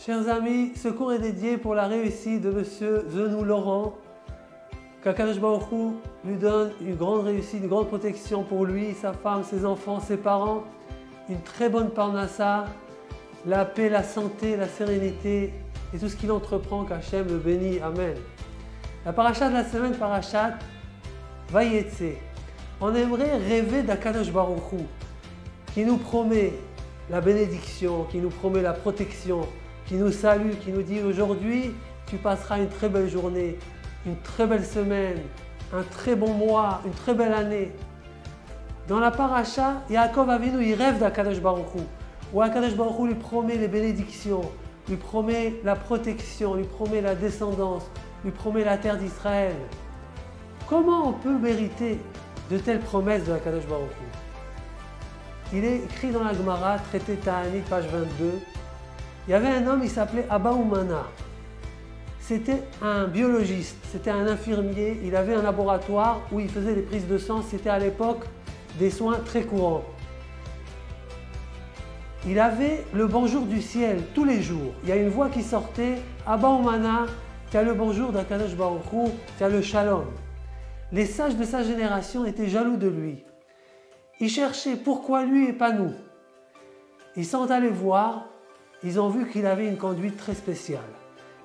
Chers amis, ce cours est dédié pour la réussite de Monsieur Zenou Laurent. Qu'Akadosh Baruch Hu lui donne une grande réussite, une grande protection pour lui, sa femme, ses enfants, ses parents, une très bonne parnassa, la paix, la santé, la sérénité et tout ce qu'il entreprend, qu'Hachem le bénit. Amen. La paracha de la semaine, parachat Vayetse. On aimerait rêver d'Akadosh Baruch Hu qui nous promet la bénédiction, qui nous promet la protection, qui nous salue, qui nous dit aujourd'hui tu passeras une très belle journée, une très belle semaine, un très bon mois, une très belle année. Dans la paracha, Yaakov Avinu, il rêve d'Akadosh Baruch Hu, où Akadosh Baruch Hu lui promet les bénédictions, lui promet la protection, lui promet la descendance, lui promet la terre d'Israël. Comment on peut mériter de telles promesses de Akadosh Baruch Hu? Il est écrit dans la Gemara, traité Ta'anit, page 22, il y avait un homme, il s'appelait Abba Umana. C'était un biologiste, c'était un infirmier, il avait un laboratoire où il faisait des prises de sang, c'était à l'époque des soins très courants. Il avait le bonjour du ciel tous les jours. Il y a une voix qui sortait, Abba Umana, tu as le bonjour d'Akadosh Baruch Hu, tu as le shalom. Les sages de sa génération étaient jaloux de lui. Ils cherchaient pourquoi lui et pas nous. Ils sont allés voir, ils ont vu qu'il avait une conduite très spéciale.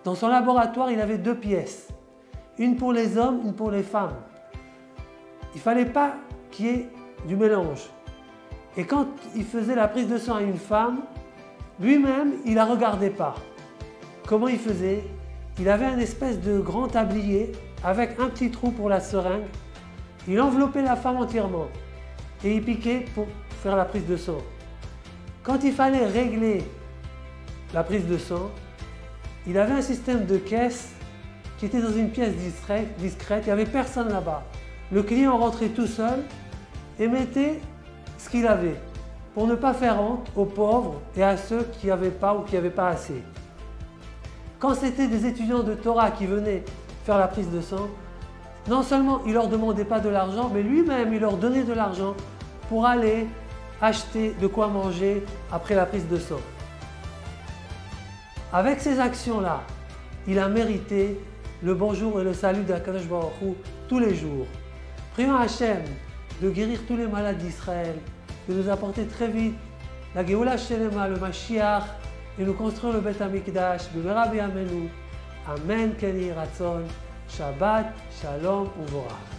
Dans son laboratoire, il avait deux pièces, une pour les hommes, une pour les femmes. Il ne fallait pas qu'il y ait du mélange. Et quand il faisait la prise de sang à une femme, lui-même, il ne la regardait pas. Comment il faisait? Il avait un espèce de grand tablier avec un petit trou pour la seringue. Il enveloppait la femme entièrement et il piquait pour faire la prise de sang. Quand il fallait régler la prise de sang, il avait un système de caisse qui était dans une pièce discrète, il n'y avait personne là-bas. Le client rentrait tout seul et mettait ce qu'il avait pour ne pas faire honte aux pauvres et à ceux qui n'avaient pas ou qui n'avaient pas assez. Quand c'était des étudiants de Torah qui venaient faire la prise de sang, non seulement il ne leur demandait pas de l'argent, mais lui-même il leur donnait de l'argent pour aller acheter de quoi manger après la prise de sang. Avec ces actions-là, il a mérité le bonjour et le salut d'Akadosh Baruch Hu tous les jours. Prions à Hachem de guérir tous les malades d'Israël, de nous apporter très vite la Geoula Shelema, le Mashiach, et nous construire le Bet HaMikdash, B'mera b'yameinu. Amen, Ken Yeh Ratzon, Shabbat, Shalom Uvorach.